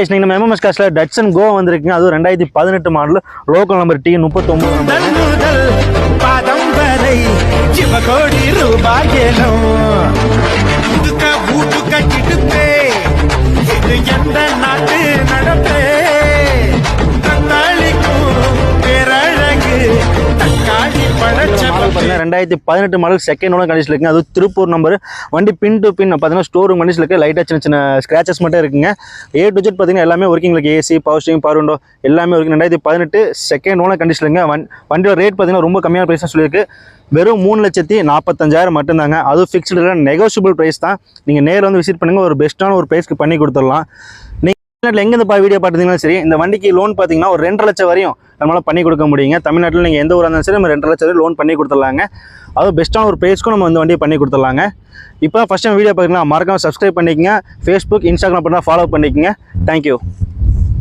நம்ம MMS காஸ்ட்ல Datsun Go வந்திருக்குங்க. அது 2018 model local number D 2018 model second owner condition இருக்குங்க. அது திருப்பூர் நம்பர். வண்டி பின் டு பின் பார்த்தீங்கன்னா ஸ்டோர் ரூம் கண்டிஷன் இருக்கு. லைட்டாக சின்ன சின்ன ஸ்கிராச்சஸ் மட்டும் இருக்குங்க. A to Z பார்த்தீங்கன்னா எல்லாமே ஒர்க்கிங் இருக்கு. AC, power steering, power window எல்லாமே ஒர்க்கிங். 2018 செகண்ட் ஓனர் கண்டிஷன் இருக்குங்க. வண்டியோட ரேட் பார்த்தீங்கன்னா ரொம்ப கம்மியான ப்ரைஸ் தான் சொல்லியிருக்கு. வெறும் 3,45,000 மட்டும்தாங்க. அது ஃபிக்ஸ்டு இல்லை, நெகோஷியபிள் ப்ரைஸ் தான். நீங்கள் நேரில் வந்து விசிட் பண்ணுங்கள், ஒரு பெஸ்ட்டான ஒரு ப்ரைஸ்க்கு பண்ணி கொடுத்துடலாம். நீங்கள் எங்கேருந்து வீடியோ பார்த்துருந்தீங்கன்னா சரி, இந்த வண்டிக்கு லோன் பார்த்தீங்கன்னா ஒரு 2.5 லட்சம் வரையும் நம்மளால் பண்ணி கொடுக்க முடியுங்க. தமிழ்நாட்டில் நீங்கள் எந்த ஊராக இருந்தாலும் சரி நம்ம 2.5 லட்சம் வரை லோன் பண்ணி கொடுத்துடலாங்க. அதுவும் பெஸ்ட்டான ஒரு ப்ரைஸ்க்கும் நம்ம இந்த வண்டியை பண்ணி கொடுத்துடலாங்க. இப்போ ஃபஸ்ட் டைம் வீடியோ பார்த்தீங்கன்னா மறக்காம சப்ஸ்கிரைப் பண்ணிக்கங்க. ஃபேஸ்புக், இன்ஸ்டாகிராம் பண்ணால் ஃபாலோ பண்ணிக்கங்க. தேங்க்யூ.